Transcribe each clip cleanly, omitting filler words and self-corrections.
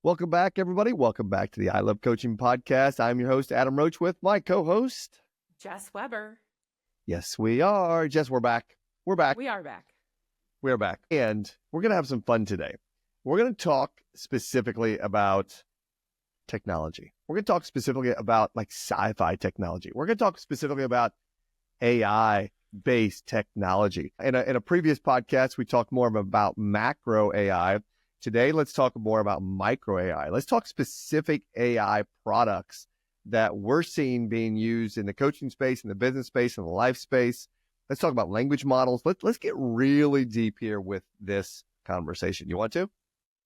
Welcome back, everybody. Welcome back to the I Love Coaching podcast. I'm your host, Adam Roach, with my co-host, Jess Weber. Yes, we are. Jess, we're back. We're back. We are back. We're back. And we're going to have some fun today. We're going to talk specifically about technology. We're going to talk specifically about like sci-fi technology. We're going to talk specifically about AI-based technology. In a previous podcast, we talked more about macro AI. Today, let's talk more about micro AI. Let's talk specific AI products that we're seeing being used in the coaching space, in the business space, in the life space. Let's talk about language models. Let's get really deep here with this conversation. You want to?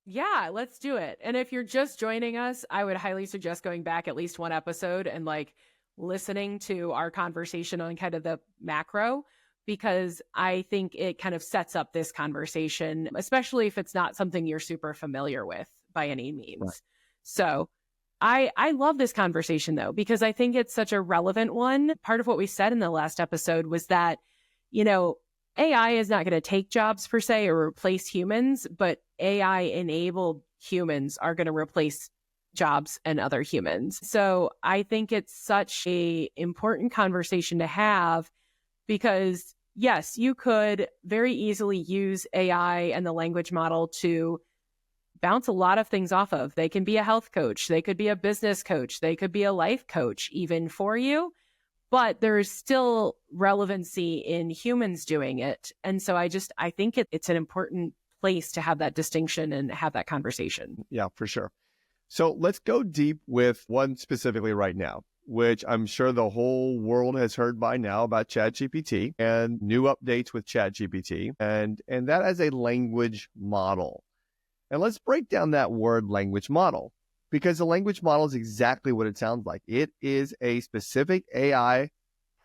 Yeah, let's do it. And if you're just joining us, I would highly suggest going back at least one episode and like listening to our conversation on kind of the macro, because I think it kind of sets up this conversation, especially if it's not something you're super familiar with by any means. Right. So I love this conversation though, because I think it's such a relevant one. Part of what we said in the last episode was that, you know, AI is not going to take jobs per se or replace humans, but AI-enabled humans are going to replace jobs and other humans. So I think it's such a important conversation to have because, yes, you could very easily use AI and the language model to bounce a lot of things off of. They can be a health coach. They could be a business coach. They could be a life coach even for you. But there's still relevancy in humans doing it. And so I think it's an important place to have that distinction and have that conversation. Yeah, for sure. So let's go deep with one specifically right now, which I'm sure the whole world has heard by now about ChatGPT and new updates with ChatGPT, and that as a language model. And let's break down that word language model, because the language model is exactly what it sounds like. It is a specific AI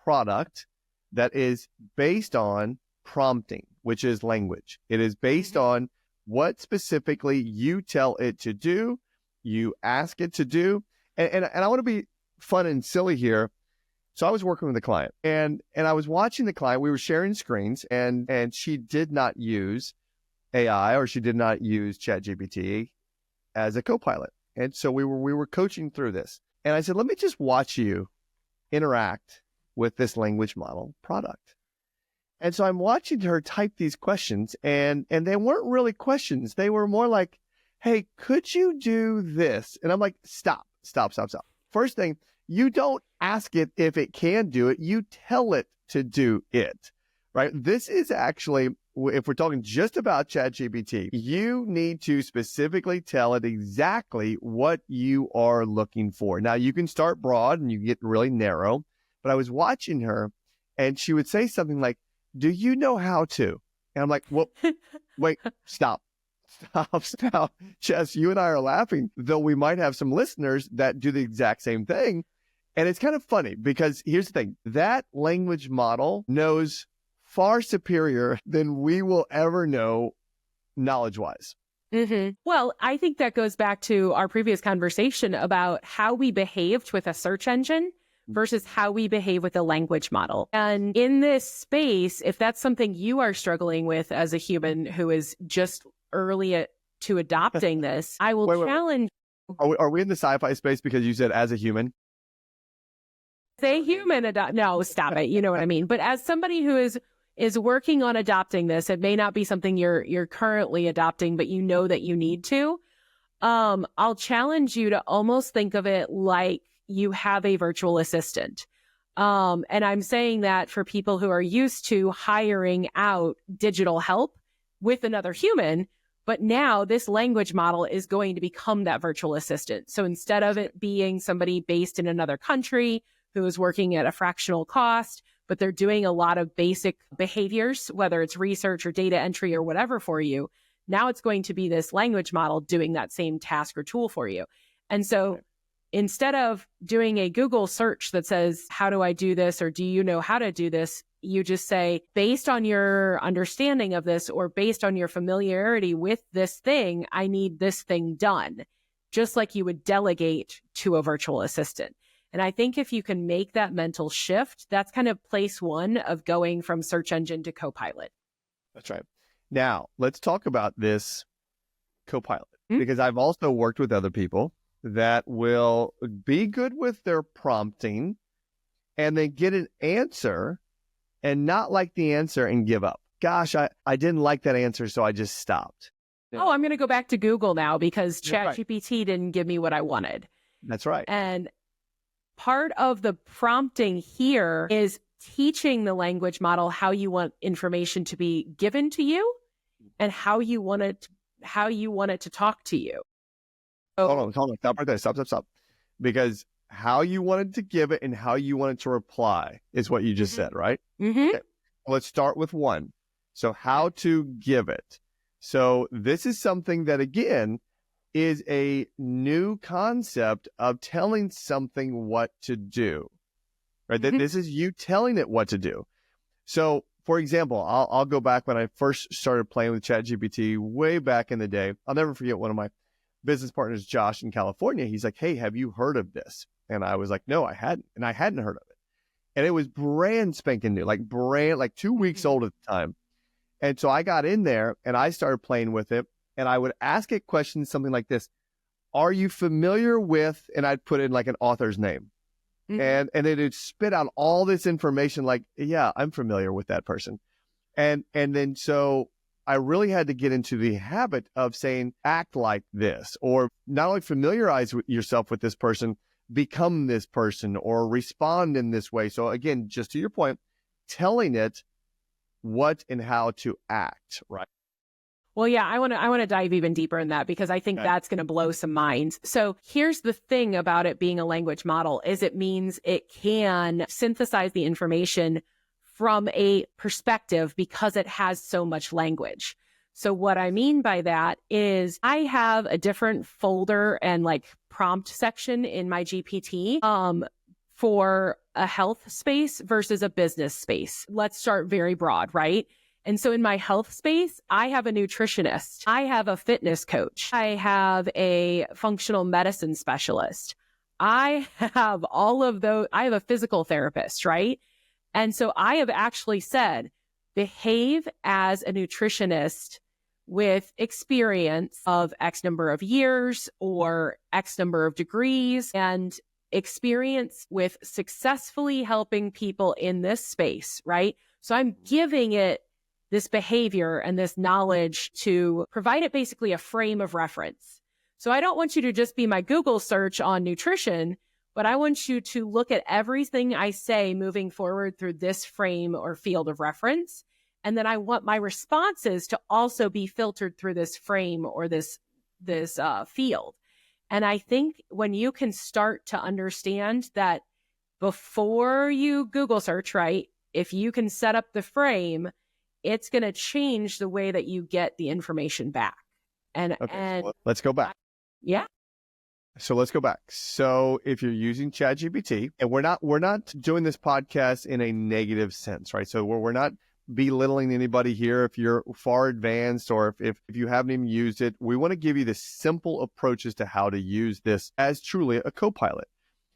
product that is based on prompting, which is language. It is based on what specifically you tell it to do, you ask it to do. And I want to be fun and silly here. So I was working with a client and I was watching the client. We were sharing screens and she did not use AI, or she did not use ChatGPT as a co-pilot. And so we were coaching through this. And I said, let me just watch you interact with this language model product. And so I'm watching her type these questions, and they weren't really questions. They were more like, hey, could you do this? And I'm like, stop. First thing, you don't ask it if it can do it. You tell it to do it, right? This is actually, if we're talking just about ChatGPT, you need to specifically tell it exactly what you are looking for. Now, you can start broad and you get really narrow, but I was watching her and she would say something like, do you know how to? And I'm like, well, wait, stop. Jess, you and I are laughing, though we might have some listeners that do the exact same thing. And it's kind of funny because here's the thing, that language model knows far superior than we will ever know knowledge-wise. Mm-hmm. Well, I think that goes back to our previous conversation about how we behaved with a search engine versus how we behave with a language model. And in this space, if that's something you are struggling with as a human who is just early to adopting this, I will challenge. Are we in the sci-fi space because you said as a human? Say human no, stop it. You know what I mean? But as somebody who is working on adopting this, it may not be something you're currently adopting, but you know that you need to. I'll challenge you to almost think of it like you have a virtual assistant. And I'm saying that for people who are used to hiring out digital help with another human, but now this language model is going to become that virtual assistant. So instead of it being somebody based in another country who is working at a fractional cost, but they're doing a lot of basic behaviors, whether it's research or data entry or whatever for you, now it's going to be this language model doing that same task or tool for you. And so instead of doing a Google search that says, how do I do this? Or do you know how to do this? You just say, based on your understanding of this or based on your familiarity with this thing, I need this thing done, just like you would delegate to a virtual assistant. And I think if you can make that mental shift, that's kind of place one of going from search engine to Copilot. That's right. Now, let's talk about this Copilot, Mm-hmm. because I've also worked with other people that will be good with their prompting and then get an answer and not like the answer and give up. Gosh, I didn't like that answer, so I just stopped. Oh, I'm going to go back to Google now because That's right. ChatGPT didn't give me what I wanted. That's right. And part of the prompting here is teaching the language model how you want information to be given to you and how you want it to talk to you. So, Hold on. Stop right there. Stop. Because how you wanted to give it and how you wanted to reply is what you just said, right? Mm-hmm. Okay. Let's start with one. So how to give it. So this is something that, again, is a new concept of telling something what to do, right? Mm-hmm. This is you telling it what to do. So, for example, I'll go back when I first started playing with ChatGPT way back in the day. I'll never forget one of my business partners, Josh, in California. He's like, "Hey, have you heard of this?" And I was like, "No, I hadn't." And I hadn't heard of it. And it was brand spanking new, like 2 weeks old at the time. And so I got in there and I started playing with it. And I would ask it questions, something like this: "Are you familiar with," and I'd put in like an author's name. Mm-hmm. And it would spit out all this information like, "Yeah, I'm familiar with that person." And then so I really had to get into the habit of saying, act like this, or not only familiarize yourself with this person, become this person, or respond in this way. So again, just to your point, telling it what and how to act, right? Well, yeah, I want to dive even deeper in that because I think that's going to blow some minds. So here's the thing about it being a language model is it means it can synthesize the information from a perspective because it has so much language. So what I mean by that is I have a different folder and like prompt section in my GPT for a health space versus a business space. Let's start very broad, right? And so in my health space, I have a nutritionist. I have a fitness coach. I have a functional medicine specialist. I have all of those. I have a physical therapist, right? And so I have actually said, behave as a nutritionist with experience of X number of years or X number of degrees and experience with successfully helping people in this space, right? So I'm giving it this behavior and this knowledge to provide it basically a frame of reference. So I don't want you to just be my Google search on nutrition, but I want you to look at everything I say moving forward through this frame or field of reference. And then I want my responses to also be filtered through this frame or this field. And I think when you can start to understand that before you Google search, right, if you can set up the frame, it's going to change the way that you get the information back. And So let's go back. Yeah. So let's go back. So if you're using ChatGPT, and we're not doing this podcast in a negative sense, right? So we're not belittling anybody here if you're far advanced or if you haven't even used it. We want to give you the simple approaches to how to use this as truly a co-pilot.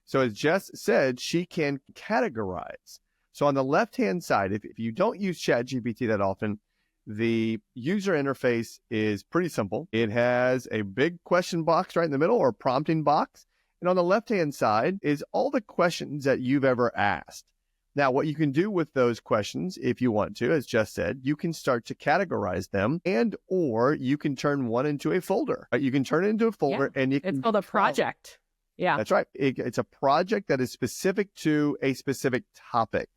So as Jess said, she can categorize. So on the left-hand side, if you don't use ChatGPT that often, the user interface is pretty simple. It has a big question box right in the middle, or prompting box. And on the left-hand side is all the questions that you've ever asked. Now, what you can do with those questions, if you want to, as Jess said, you can start to categorize them, and or you can turn one into a folder. You can turn it into a folder, and you can... It's called a project. Yeah. That's right. It's a project that is specific to a specific topic.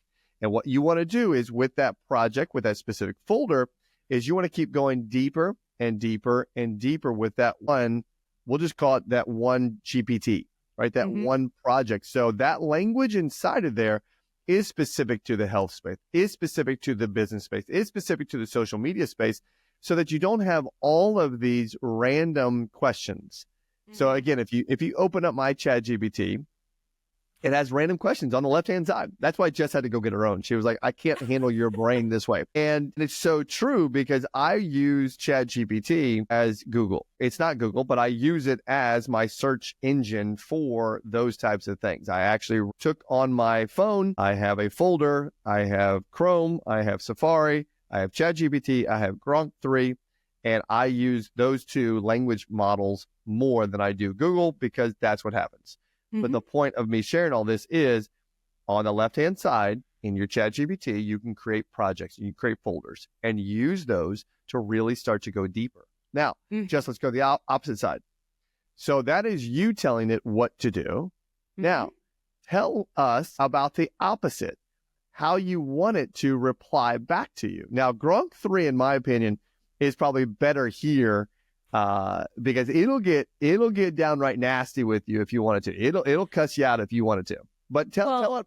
And what you want to do is with that project, with that specific folder, is you want to keep going deeper and deeper and deeper with that one. We'll just call it that one GPT, right? That one project. So that language inside of there is specific to the health space, is specific to the business space, is specific to the social media space, so that you don't have all of these random questions. So again, if you open up my ChatGPT, it has random questions on the left-hand side. That's why Jess had to go get her own. She was like, I can't handle your brain this way. And it's so true because I use ChatGPT as Google. It's not Google, but I use it as my search engine for those types of things. I actually took on my phone. I have a folder. I have Chrome. I have Safari. I have ChatGPT. I have Gronk 3. And I use those two language models more than I do Google because that's what happens. But the point of me sharing all this is on the left-hand side in your ChatGPT, you can create projects, you can create folders and use those to really start to go deeper. Now, Jess, let's go to the opposite side. So that is you telling it what to do. Now, tell us about the opposite, how you want it to reply back to you. Now, Gronk 3, in my opinion, is probably better here because it'll get downright nasty with you if you wanted to. It'll cuss you out if you wanted to. But tell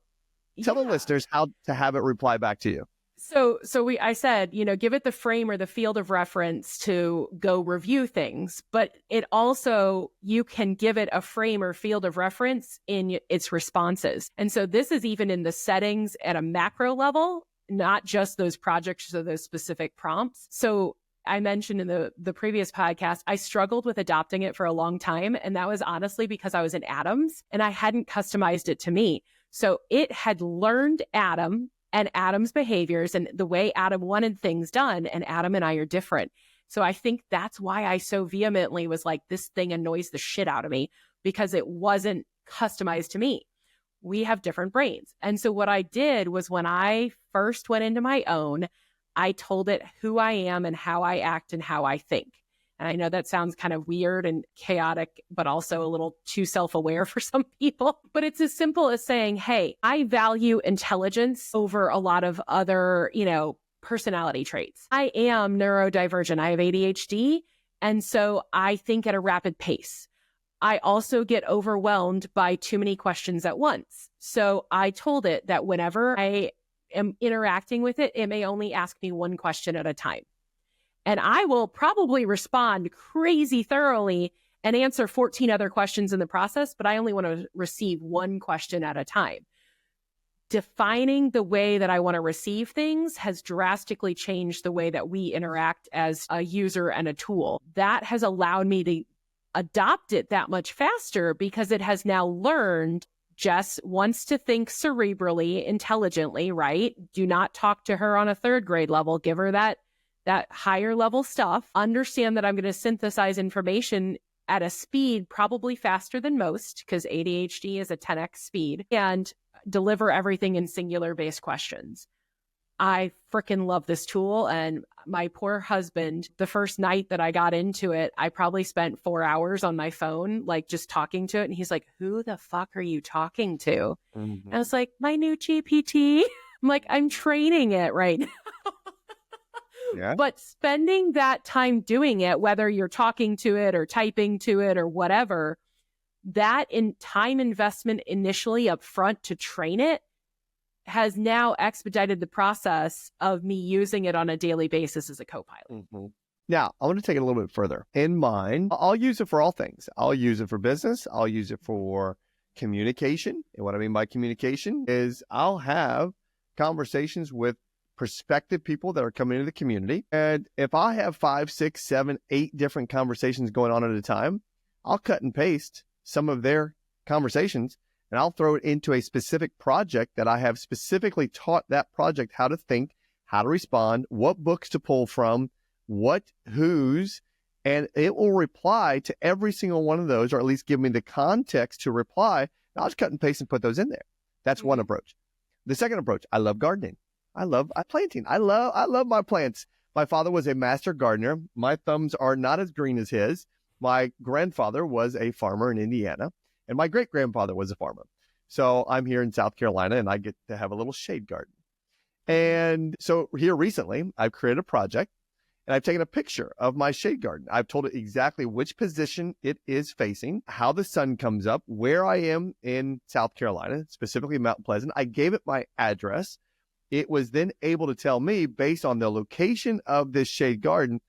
the listeners how to have it reply back to you. So I said, give it the frame or the field of reference to go review things, but it also, you can give it a frame or field of reference in its responses. And so this is even in the settings at a macro level, not just those projects or those specific prompts. So I mentioned in the previous podcast, I struggled with adopting it for a long time. And that was honestly because I was in Adams and I hadn't customized it to me. So it had learned Adam and Adam's behaviors and the way Adam wanted things done. And Adam and I are different. So I think that's why I so vehemently was like, this thing annoys the shit out of me because it wasn't customized to me. We have different brains. And so what I did was when I first went into my own, I told it who I am and how I act and how I think. And I know that sounds kind of weird and chaotic, but also a little too self-aware for some people. But it's as simple as saying, hey, I value intelligence over a lot of other, personality traits. I am neurodivergent. I have ADHD. And so I think at a rapid pace. I also get overwhelmed by too many questions at once. So I told it that whenever I am interacting with it, it may only ask me one question at a time. And I will probably respond crazy thoroughly and answer 14 other questions in the process, but I only want to receive one question at a time. Defining the way that I want to receive things has drastically changed the way that we interact as a user and a tool. That has allowed me to adopt it that much faster because it has now learned Jess wants to think cerebrally, intelligently, right? Do not talk to her on a third grade level. Give her that higher level stuff. Understand that I'm going to synthesize information at a speed probably faster than most because ADHD is a 10x speed and deliver everything in singular based questions. I freaking love this tool. And my poor husband, the first night that I got into it, I probably spent 4 hours on my phone, like just talking to it. And he's like, who the fuck are you talking to? And I was like, my new GPT. I'm like, I'm training it right now. Yeah. But spending that time doing it, whether you're talking to it or typing to it or whatever, that time investment initially up front to train it has now expedited the process of me using it on a daily basis as a co-pilot. Now, I want to take it a little bit further. In mine, I'll use it for all things. I'll use it for business. I'll use it for communication. And what I mean by communication is I'll have conversations with prospective people that are coming into the community. And if I have 5, 6, 7, 8 different conversations going on at a time, I'll cut and paste some of their conversations and I'll throw it into a specific project that I have specifically taught that project how to think, how to respond, what books to pull from, what, whose, and it will reply to every single one of those, or at least give me the context to reply. And I'll just cut and paste and put those in there. That's one approach. The second approach, I love gardening. I love planting. I love my plants. My father was a master gardener. My thumbs are not as green as his. My grandfather was a farmer in Indiana, and my great-grandfather was a farmer. So I'm here in South Carolina, and I get to have a little shade garden. And so here recently, I've created a project, and I've taken a picture of my shade garden. I've told it exactly which position it is facing, how the sun comes up, where I am in South Carolina, specifically Mount Pleasant. I gave it my address. It was then able to tell me, based on the location of this shade garden,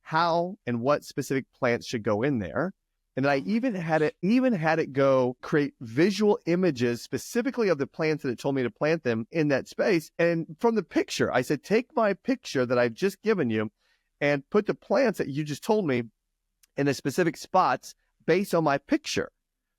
how and what specific plants should go in there. And I even had it go create visual images specifically of the plants that it told me to plant them in that space. And from the picture, I said, take my picture that I've just given you and put the plants that you just told me in the specific spots based on my picture.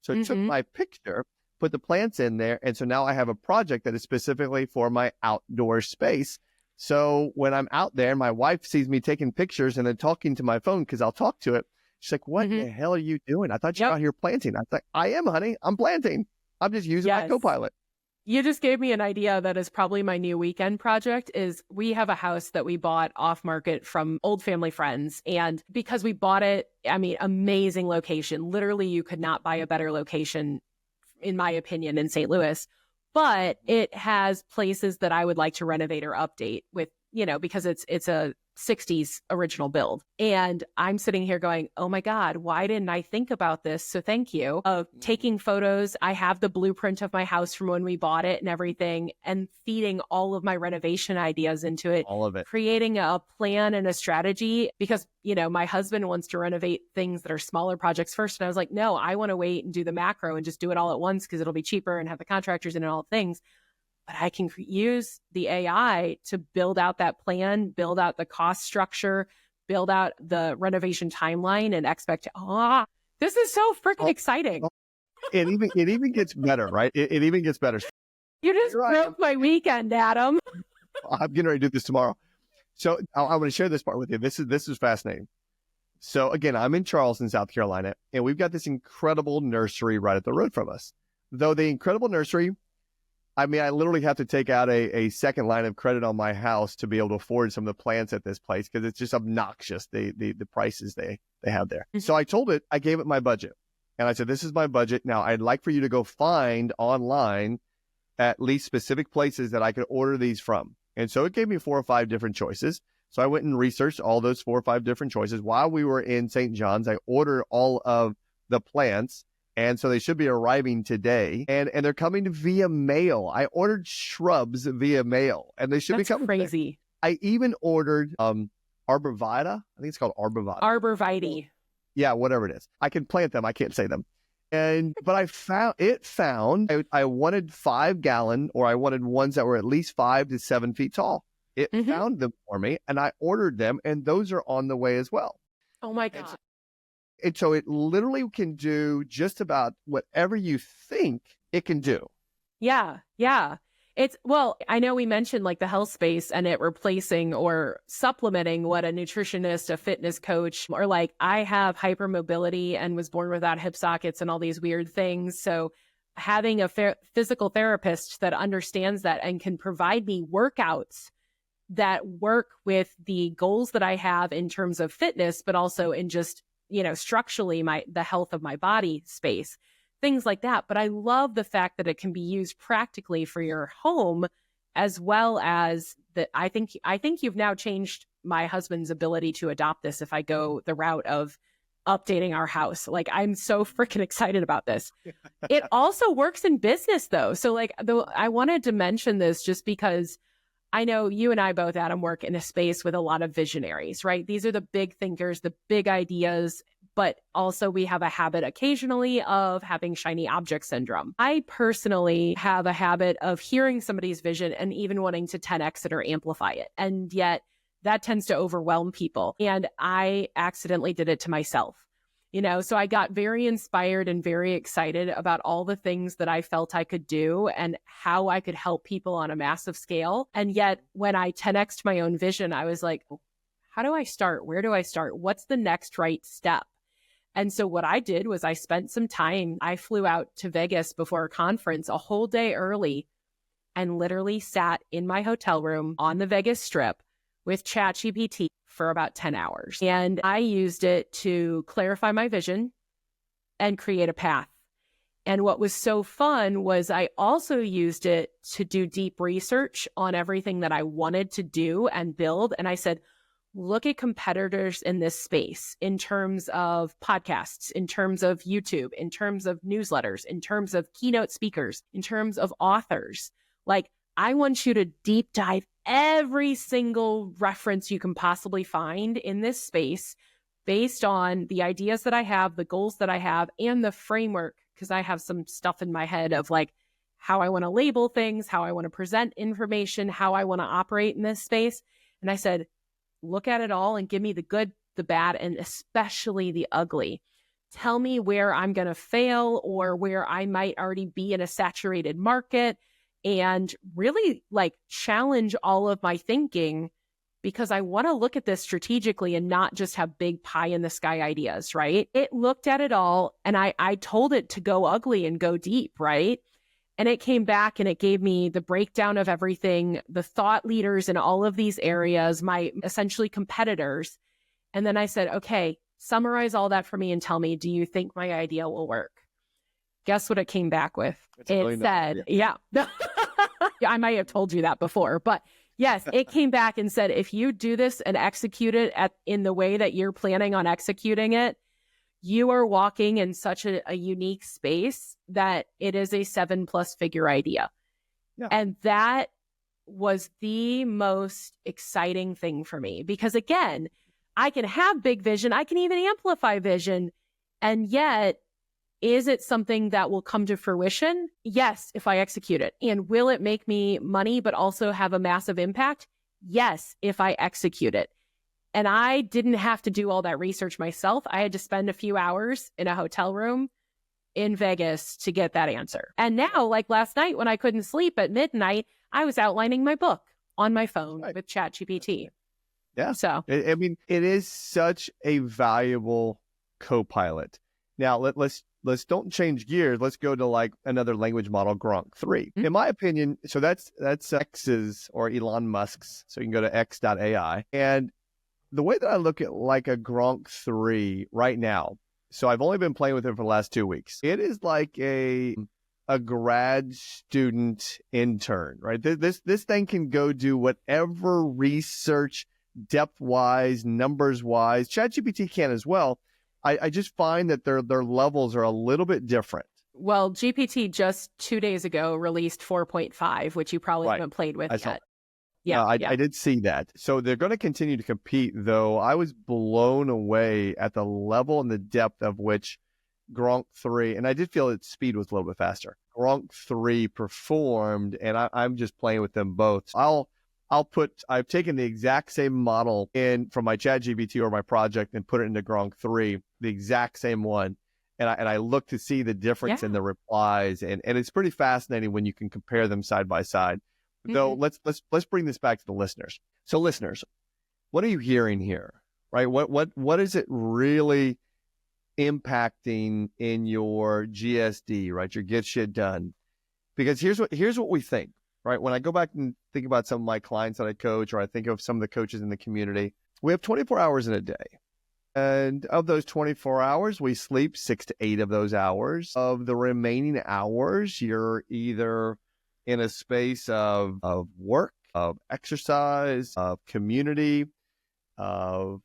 So it took my picture, put the plants in there. And so now I have a project that is specifically for my outdoor space So when I'm out there, my wife sees me taking pictures and then talking to my phone because I'll talk to it. She's like, what the hell are you doing? I thought you were out here planting. I was like, I am, honey. I'm planting. I'm just using my Copilot. You just gave me an idea that is probably my new weekend project. Is we have a house that we bought off market from old family friends. And because we bought it, I mean, amazing location. Literally, you could not buy a better location, in my opinion, in St. Louis. But it has places that I would like to renovate or update with, because it's a 60s original build. And I'm sitting here going, oh my God, why didn't I think about this? So thank you. Of taking photos. I have the blueprint of my house from when we bought it and everything, and feeding all of my renovation ideas into it. All of it. Creating a plan and a strategy because, my husband wants to renovate things that are smaller projects first. And I was like, no, I want to wait and do the macro and just do it all at once because it'll be cheaper and have the contractors and all things. But I can use the AI to build out that plan, build out the cost structure, build out the renovation timeline and this is so freaking exciting. It even gets better, right? It even gets better. You just broke my weekend, Adam. I'm getting ready to do this tomorrow. So I want to share this part with you. This is fascinating. So again, I'm in Charleston, South Carolina, and we've got this incredible nursery right up the road from us. Though the incredible nursery, I mean, I literally have to take out a second line of credit on my house to be able to afford some of the plants at this place because it's just obnoxious, the prices they have there. So I gave it my budget. And I said, this is my budget. Now, I'd like for you to go find online at least specific places that I could order these from. And so it gave me 4 or 5 different choices. So I went and researched all those 4 or 5 different choices. While we were in St. John's, I ordered all of the plants. And so they should be arriving today. And they're coming via mail. I ordered shrubs via mail. And they should be coming. That's crazy. I even ordered arborvitae. I think it's called arborvitae. Arborvitae. Yeah, whatever it is. I can plant them. I can't say them. But I found I wanted 5-gallon, or I wanted ones that were at least 5 to 7 feet tall. It found them for me, and I ordered them, and those are on the way as well. Oh my God. And so it literally can do just about whatever you think it can do. Yeah. I know we mentioned like the health space and it replacing or supplementing what a nutritionist, a fitness coach, or like I have hypermobility and was born without hip sockets and all these weird things. So having a physical therapist that understands that and can provide me workouts that work with the goals that I have in terms of fitness, but also in just, structurally the health of my body space. Things like that. But I love the fact that it can be used practically for your home, as well as that. I think you've now changed my husband's ability to adopt this if I go the route of updating our house. Like, I'm so freaking excited about this. It also works in business though. So I wanted to mention this just because I know you and I both, Adam, work in a space with a lot of visionaries, right? These are the big thinkers, the big ideas. But also we have a habit occasionally of having shiny object syndrome. I personally have a habit of hearing somebody's vision and even wanting to 10x it or amplify it. And yet that tends to overwhelm people. And I accidentally did it to myself. So I got very inspired and very excited about all the things that I felt I could do and how I could help people on a massive scale. And yet when I 10x'd my own vision, I was like, how do I start? Where do I start? What's the next right step? And so what I did was I spent some time. I flew out to Vegas before a conference a whole day early and literally sat in my hotel room on the Vegas Strip with ChatGPT for about 10 hours. And I used it to clarify my vision and create a path. And what was so fun was I also used it to do deep research on everything that I wanted to do and build. And I said, look at competitors in this space in terms of podcasts, in terms of YouTube, in terms of newsletters, in terms of keynote speakers, in terms of authors. Like, I want you to deep dive every single reference you can possibly find in this space based on the ideas that I have, the goals that I have, and the framework, because I have some stuff in my head of like how I want to label things, how I want to present information, how I want to operate in this space. And I said, look at it all and give me the good, the bad, and especially the ugly. Tell me where I'm going to fail or where I might already be in a saturated market and really like challenge all of my thinking, because I want to look at this strategically and not just have big pie in the sky ideas, right? It looked at it all, and I told it to go ugly and go deep, right? And it came back and it gave me the breakdown of everything, the thought leaders in all of these areas, my essentially competitors. And then I said, okay, summarize all that for me and tell me, do you think my idea will work? Guess what it came back with? It said, yeah. I might have told you that before, but yes, it came back and said, if you do this and execute it in the way that you're planning on executing it, you are walking in such a unique space that it is a 7+ figure idea. Yeah. And that was the most exciting thing for me, because again, I can have big vision. I can even amplify vision. And yet, is it something that will come to fruition? Yes, if I execute it. And will it make me money, but also have a massive impact? Yes, if I execute it. And I didn't have to do all that research myself. I had to spend a few hours in a hotel room in Vegas to get that answer. And now, like last night when I couldn't sleep at midnight, I was outlining my book on my phone with ChatGPT. Yeah. So, I mean, it is such a valuable co-pilot. Now, let's don't change gears. Let's go to like another language model, Gronk 3. In my opinion, so that's X's or Elon Musk's. So you can go to x.ai. And the way that I look at like a Gronk 3 right now, so I've only been playing with it for the last 2 weeks. It is like a grad student intern, right? This thing can go do whatever research, depth-wise, numbers-wise. ChatGPT can as well. I just find that their levels are a little bit different. Well, GPT just 2 days ago released 4.5, which you probably haven't played with yet. Yeah, I did see that. So they're going to continue to compete, though. I was blown away at the level and the depth of which Gronk 3, and I did feel its speed was a little bit faster. Gronk 3 performed, and I'm just playing with them both. I've taken the exact same model from my ChatGPT or my project and put it into Gronk 3, the exact same one. And I look to see the difference in the replies, and it's pretty fascinating when you can compare them side by side. Though let's bring this back to the listeners. So listeners, what are you hearing here? Right? What is it really impacting in your GSD, right? Your get shit done. Because here's what we think, right? When I go back and think about some of my clients that I coach, or I think of some of the coaches in the community, we have 24 hours in a day. And of those 24 hours, we sleep 6 to 8 of those hours. Of the remaining hours, you're either in a space of work, of exercise, of community, of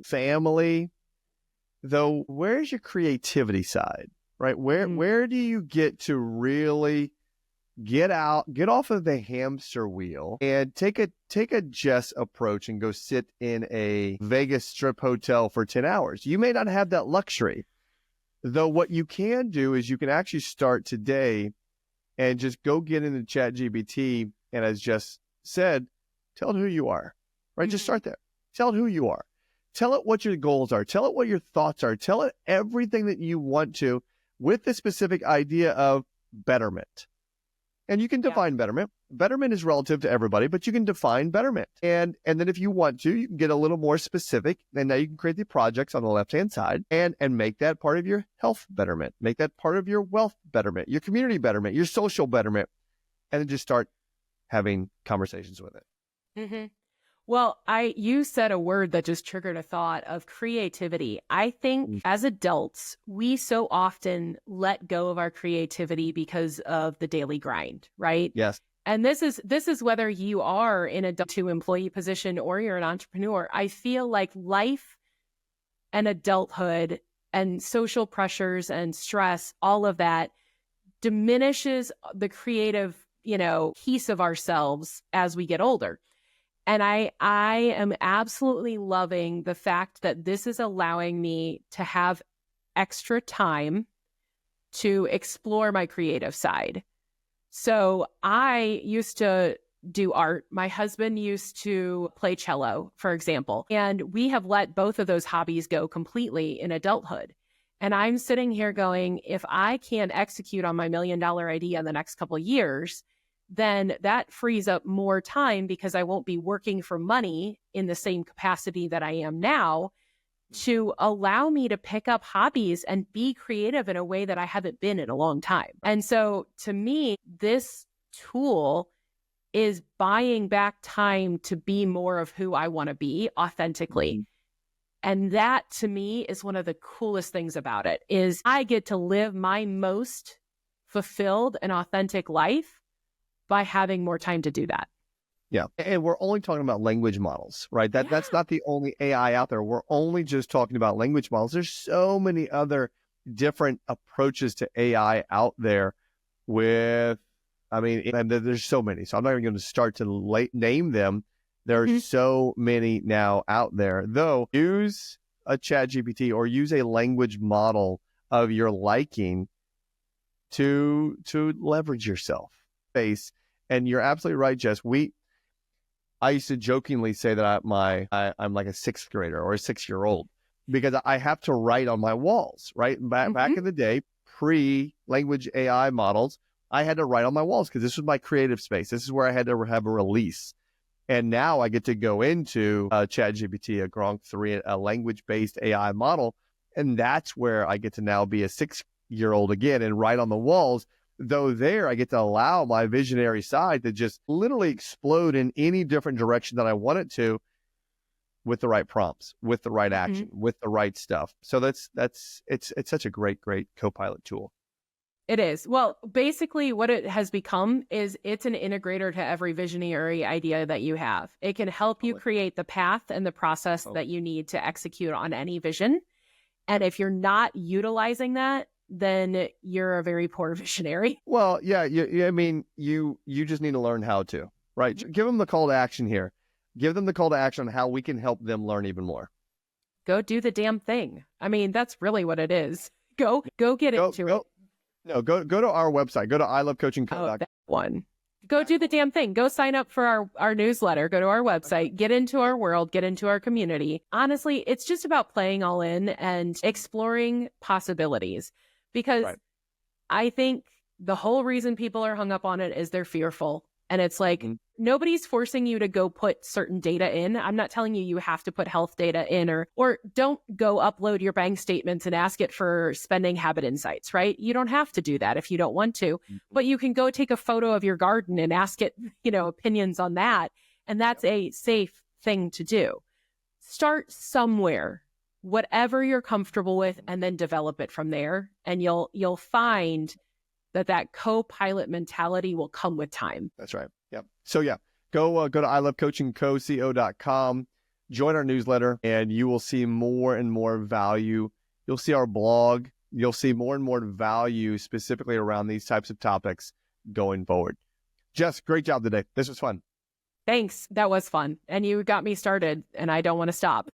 family. Though, where's your creativity side, right? Where do you get to really get off of the hamster wheel and take a Jess approach and go sit in a Vegas Strip hotel for 10 hours? You may not have that luxury. Though what you can do is you can actually start today and just go get into ChatGPT, and as Jess said, tell it who you are, right? Just start there. Tell it who you are. Tell it what your goals are. Tell it what your thoughts are. Tell it everything that you want to, with the specific idea of betterment. And you can define betterment. Betterment is relative to everybody, but you can define betterment. And then if you want to, you can get a little more specific. And now you can create the projects on the left-hand side and make that part of your health betterment. Make that part of your wealth betterment, your community betterment, your social betterment. And then just start having conversations with it. Mm-hmm. Well, you said a word that just triggered a thought of creativity. I think as adults, we so often let go of our creativity because of the daily grind, right? Yes. And this is whether you are in a employee position or you're an entrepreneur. I feel like life and adulthood and social pressures and stress, all of that diminishes the creative, piece of ourselves as we get older. And I am absolutely loving the fact that this is allowing me to have extra time to explore my creative side. So I used to do art. My husband used to play cello, for example, and we have let both of those hobbies go completely in adulthood. And I'm sitting here going, if I can't execute on my $1 million idea in the next couple of years, then that frees up more time because I won't be working for money in the same capacity that I am now, to allow me to pick up hobbies and be creative in a way that I haven't been in a long time. And so to me, this tool is buying back time to be more of who I want to be authentically. Mm-hmm. And that to me is one of the coolest things about it, is I get to live my most fulfilled and authentic life by having more time to do that. Yeah. And we're only talking about language models, right? That's not the only AI out there. We're only just talking about language models. There's so many other different approaches to AI out there and there's so many. So I'm not even going to start to name them. There are so many now out there. Though, use a ChatGPT or use a language model of your liking to leverage yourself. And you're absolutely right, Jess. I used to jokingly say that I'm like a sixth grader or a 6-year-old because I have to write on my walls, right? Back in the day, pre-language AI models, I had to write on my walls because this was my creative space. This is where I had to have a release. And now I get to go into ChatGPT, a Gronk 3, a language-based AI model, and that's where I get to now be a 6-year-old again and write on the walls. Though there, I get to allow my visionary side to just literally explode in any different direction that I want it to, with the right prompts, with the right action, with the right stuff. So it's such a great co-pilot tool. It is. Well, basically what it has become is it's an integrator to every visionary idea that you have. It can help you create the path and the process that you need to execute on any vision. And if you're not utilizing that, then you're a very poor visionary. Well, yeah. You just need to learn how to, right? Give them the call to action here. Give them the call to action on how we can help them learn even more. Go do the damn thing. I mean, that's really what it is. Go get into it. No, go to our website. Go to ilovecoachingco.com. Oh, that one. Go do the damn thing. Go sign up for our newsletter. Go to our website. Get into our world. Get into our community. Honestly, it's just about playing all in and exploring possibilities. Because I think the whole reason people are hung up on it is they're fearful. And it's like, nobody's forcing you to go put certain data in. I'm not telling you have to put health data in, or don't go upload your bank statements and ask it for spending habit insights, right? You don't have to do that if you don't want to, but you can go take a photo of your garden and ask it, opinions on that. And that's a safe thing to do. Start somewhere, whatever you're comfortable with, and then develop it from there. And you'll find that co-pilot mentality will come with time. That's right. Yep. So go to ilovecoachingco.com, join our newsletter, and you will see more and more value. You'll see our blog. You'll see more and more value specifically around these types of topics going forward. Jess, great job today. This was fun. Thanks. That was fun. And you got me started, and I don't want to stop.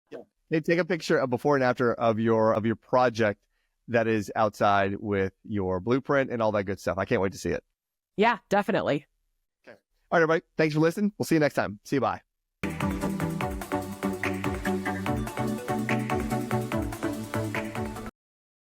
Yeah. Hey, take a picture of before and after of your project that is outside with your blueprint and all that good stuff. I can't wait to see it. Yeah, definitely. Okay. All right, everybody. Thanks for listening. We'll see you next time. See you. Bye.